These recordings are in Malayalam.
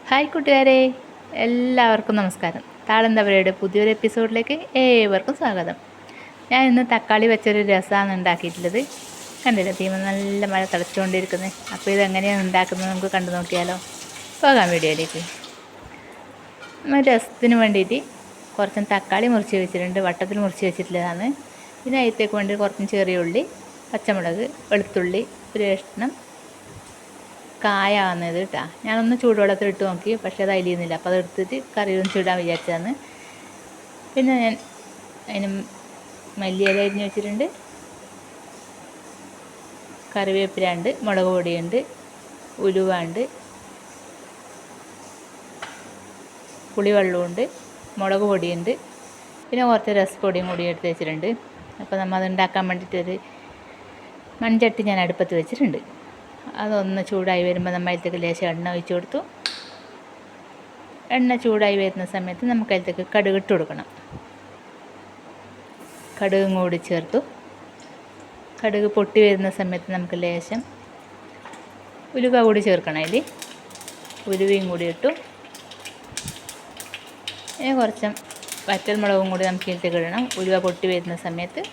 ഹായ് കൂട്ടുകാരെ, എല്ലാവർക്കും നമസ്കാരം. താളന്തവരയുടെ പുതിയൊരു എപ്പിസോഡിലേക്ക് ഏവർക്കും സ്വാഗതം. ഞാൻ ഇന്ന് തക്കാളി വെച്ചൊരു രസമാണ് ഉണ്ടാക്കിയിട്ടുള്ളത്. കണ്ടില്ല, തീമ നല്ല മഴ തിളച്ചുകൊണ്ടിരിക്കുന്നത്. അപ്പോൾ ഇതെങ്ങനെയാണ് ഉണ്ടാക്കുന്നത് നമുക്ക് കണ്ടു നോക്കിയാലോ. പോകാം വീഡിയോയിലേക്ക്. നമ്മൾ രസത്തിന് വേണ്ടിയിട്ട് കുറച്ചും തക്കാളി മുറിച്ച് വെച്ചിട്ടുണ്ട്, വട്ടത്തിൽ മുറിച്ച് വെച്ചിട്ടുള്ളതാണ്. പിന്നെ അതിലേക്ക് വേണ്ടി കുറച്ചും ചെറിയ ഉള്ളി, പച്ചമുളക്, വെളുത്തുള്ളി, ഒരു കഷ്ണം കായാവുന്നത് കേട്ടോ. ഞാനൊന്ന് ചൂടുവെള്ളത്തിൽ ഇട്ട് നോക്കി, പക്ഷേ അത് അലിയുന്നില്ല. അപ്പോൾ അതെടുത്തിട്ട് കറിയൊന്നും ചൂടാൻ വിചാരിച്ചതാണ്. പിന്നെ ഞാൻ അതിന് മല്ലിയില അരിഞ്ഞ് വെച്ചിട്ടുണ്ട്, കറിവേപ്പില ഉണ്ട്, മുളക് പൊടിയുണ്ട്, ഉലുവ ഉണ്ട്, പുളിവെള്ളമുണ്ട്, മുളക് പൊടിയുണ്ട്, പിന്നെ കുറച്ച് രസപ്പൊടിയും കൂടി എടുത്ത് വെച്ചിട്ടുണ്ട്. അപ്പോൾ നമ്മൾ അത് ഉണ്ടാക്കാൻ വേണ്ടിയിട്ടൊരു മൺചട്ടി ഞാൻ അടുപ്പത്ത് വെച്ചിട്ടുണ്ട്. അതൊന്ന് ചൂടായി വരുമ്പോൾ നമ്മൾ അതിലേക്ക് ലേശം എണ്ണ ഒഴിച്ച് കൊടുത്തു. എണ്ണ ചൂടായി വരുന്ന സമയത്ത് നമുക്ക് അതിലേക്ക് കടുക് ഇട്ട് കൊടുക്കണം. കടുകും കൂടി ചേർത്തു. കടുക് പൊട്ടി വരുന്ന സമയത്ത് നമുക്ക് ലേശം ഉലുവ കൂടി ചേർക്കണം. അതിൽ ഉലുവയും കൂടി ഇട്ടു. ഇനി കുറച്ചും വറ്റൽമുളകും കൂടി നമുക്ക് ഇതിലേക്ക് ഇടണം. ഉലുവ പൊട്ടി വരുന്ന സമയത്ത്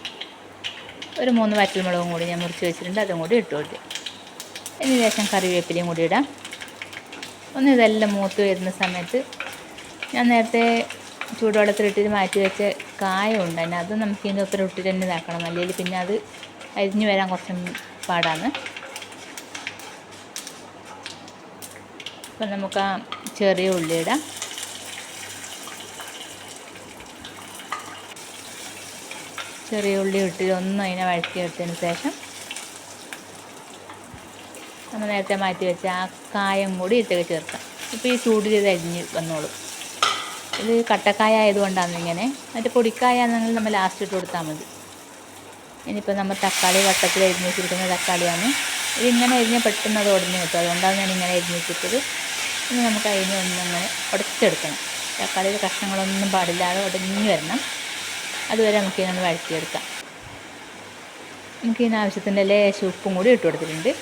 ഒരു 3 വറ്റൽമുളകും കൂടി ഞാൻ മുറിച്ച് വെച്ചിട്ടുണ്ട്, അതും കൂടി ഇട്ട് കൊടുത്തു. ഇനി ശേഷം കറിവേപ്പിലയും കൂടി ഇടാം. ഒന്ന് ഇതെല്ലാം മൂത്ത് വരുന്ന സമയത്ത് ഞാൻ നേരത്തെ ചൂടുവെള്ളത്തിലിട്ടിട്ട് മാറ്റി വെച്ച കായമുണ്ട്, അതിന് അത് നമുക്ക് ഇതിൻ്റെ ഒപ്പം ഇട്ടിട്ട് തന്നെ ഇതാക്കണം. അല്ലെങ്കിൽ പിന്നെ അത് അരിഞ്ഞു വരാൻ കുറച്ചും പാടാണ്. അപ്പം നമുക്ക് ആ ചെറിയ ഉള്ളി ഇടാം. ചെറിയ ഉള്ളി ഇട്ടിട്ട് ഒന്ന് അതിനെ വഴറ്റിയെടുത്തതിന് ശേഷം നമ്മൾ നേരത്തെ മാറ്റി വെച്ച ആ കായം കൂടി ഇതിലേക്ക് ചേർക്കാം. ഇപ്പോൾ ഈ ചൂടിൽ ഇത് അരിഞ്ഞ് വന്നോളും. ഇത് കട്ടക്കായ ആയതുകൊണ്ടാണ് ഇങ്ങനെ. മറ്റേ പൊടിക്കായ ആണെങ്കിൽ നമ്മൾ ലാസ്റ്റ് ഇട്ട് കൊടുത്താൽ മതി. ഇനിയിപ്പോൾ നമ്മൾ തക്കാളി വട്ടത്തിൽ അരിഞ്ഞ് വെച്ചിരിക്കുന്ന തക്കാളിയാണ്. ഇതിങ്ങനെ അരിഞ്ഞ് പെട്ടെന്ന് അത് ഉടഞ്ഞ് കിട്ടും, അതുകൊണ്ടാണ് ഞാൻ ഇങ്ങനെ അരിഞ്ഞ് വെച്ചിട്ടത്. ഇനി നമുക്ക് അതിനെ ഒന്നിങ്ങനെ ഉടച്ചെടുക്കണം. തക്കാളിയുടെ കഷ്ണങ്ങളൊന്നും പാടില്ലാതെ ഉടഞ്ഞ് വരണം. അതുവരെ നമുക്ക് ഇതിനൊന്ന് വഴറ്റിയെടുക്കാം. നമുക്ക് ഇതിനാവശ്യത്തിൻ്റെ ലേശം ഉപ്പും കൂടി ഇട്ട് കൊടുത്തിട്ടുണ്ട്.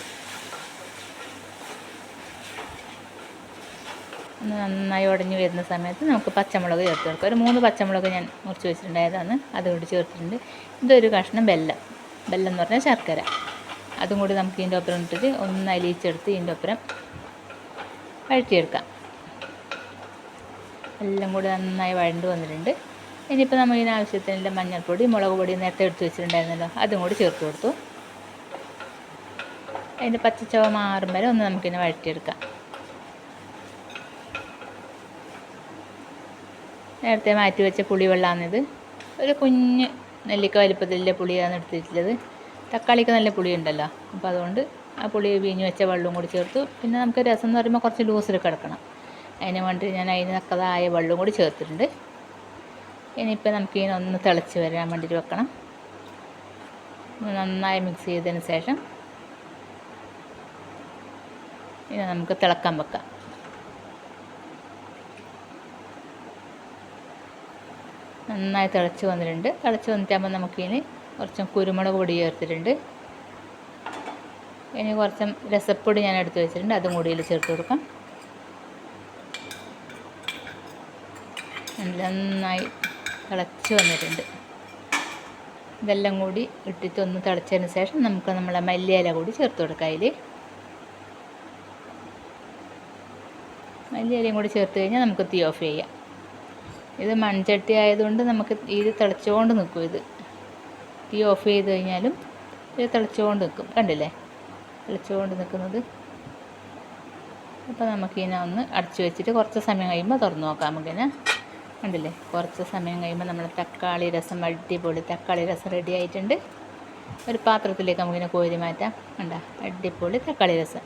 ഒന്ന് നന്നായി ഉടഞ്ഞ് വരുന്ന സമയത്ത് നമുക്ക് പച്ചമുളക് ചേർത്ത് കൊടുക്കാം. ഒരു 3 പച്ചമുളക് ഞാൻ മുറിച്ച് വെച്ചിട്ടുണ്ടായതാണ്, അതുകൊണ്ട് ചേർത്തിട്ടുണ്ട്. ഇതൊരു കഷ്ണം വെല്ലം എന്ന് പറഞ്ഞാൽ ശർക്കര, അതും കൂടി നമുക്ക് ഇതിൻ്റെ ഒപ്പരം ഇട്ടിട്ട് ഒന്ന് അലിയിച്ചെടുത്ത് ഇതിൻ്റെ ഒപ്പരം വഴറ്റിയെടുക്കാം. എല്ലാം കൂടി നന്നായി വഴണ്ട് വന്നിട്ടുണ്ട്. ഇനിയിപ്പോൾ നമ്മൾ ഇതിനാവശ്യത്തിനുള്ള മഞ്ഞൾപ്പൊടി, മുളക് പൊടി നേരത്തെ എടുത്ത് വെച്ചിട്ടുണ്ടായിരുന്നല്ലോ, അതും കൂടി ചേർത്ത് കൊടുത്തു. അതിൻ്റെ പച്ചച്ചവ മാറും വരെ ഒന്ന് നമുക്കിതിനെ വഴറ്റിയെടുക്കാം. നേരത്തെ മാറ്റി വെച്ച പുളിവെള്ളമാണിത്. ഒരു കുഞ്ഞ് നെല്ലിക്ക വലിപ്പത്തിലെ പുളിയാണ് എടുത്തിട്ടുള്ളത്. തക്കാളിക്ക് നല്ല പുളി ഉണ്ടല്ലോ, അപ്പോൾ അതുകൊണ്ട് ആ പുളി വീഞ്ഞ് വെച്ച വെള്ളവും കൂടി ചേർത്തു. പിന്നെ നമുക്ക് രസം എന്ന് പറയുമ്പോൾ കുറച്ച് ലൂസിൽ കിടക്കണം, അതിന് വേണ്ടി ഞാൻ അതിനൊക്കതായ വെള്ളവും കൂടി ചേർത്തിട്ടുണ്ട്. ഇനിയിപ്പോൾ നമുക്ക് ഇതിനൊന്ന് തിളച്ച് വരാൻ വേണ്ടിയിട്ട് വെക്കണം. നന്നായി മിക്സ് ചെയ്തതിന് ശേഷം ഇതിനെ നമുക്ക് തിളക്കാൻ വെക്കാം. നന്നായി തിളച്ച് വന്നിട്ടുണ്ട്. തിളച്ച് വന്നിട്ടാകുമ്പോൾ നമുക്കിനി കുറച്ചും കുരുമുളക് പൊടി ചേർത്തിട്ടുണ്ട്. ഇനി കുറച്ചും രസപ്പൊടി ഞാൻ എടുത്ത് വെച്ചിട്ടുണ്ട്, അതും കൂടി ഇതിൽ ചേർത്ത് കൊടുക്കാം. നന്നായി തിളച്ച് വന്നിട്ടുണ്ട്. ഇതെല്ലാം കൂടി ഇട്ടിട്ട് ഒന്ന് തിളച്ചതിന് ശേഷം നമുക്ക് നമ്മളെ മല്ലിയില കൂടി ചേർത്ത് കൊടുക്കാം. അതിൽ മല്ലിയിലയും കൂടി ചേർത്ത് കഴിഞ്ഞാൽ നമുക്ക് തീ ഓഫ് ചെയ്യാം. ഇത് മൺചട്ടി ആയതുകൊണ്ട് നമുക്ക് ഇത് തിളച്ചുകൊണ്ട് നിൽക്കും. ഇത് തീ ഓഫ് ചെയ്ത് കഴിഞ്ഞാലും ഇത് തിളച്ചുകൊണ്ട് നിൽക്കും. കണ്ടില്ലേ, തിളച്ചുകൊണ്ട് നിൽക്കുന്നത്. അപ്പോൾ നമുക്കിതിനെ ഒന്ന് അടച്ചു വെച്ചിട്ട് കുറച്ച് സമയം കഴിയുമ്പോൾ തുറന്ന് നോക്കാം. നമുക്കിതിനെ കണ്ടില്ലേ, കുറച്ച് സമയം കഴിയുമ്പോൾ നമ്മൾ തക്കാളി രസം, അടിപൊളി തക്കാളി രസം റെഡി ആയിട്ടുണ്ട്. ഒരു പാത്രത്തിലേക്ക് നമുക്കിതിനെ കോരി മാറ്റാം. കണ്ടോ, അടിപൊളി തക്കാളി രസം.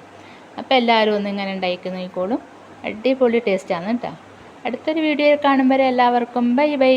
അപ്പോൾ എല്ലാവരും ഒന്ന് ഇങ്ങനെ ഉണ്ടാക്കി നോക്കിക്കോളും. അടിപൊളി ടേസ്റ്റാണ് കേട്ടോ. അടുത്തൊരു വീഡിയോയിൽ കാണും വരെ എല്ലാവർക്കും ബൈ ബൈ.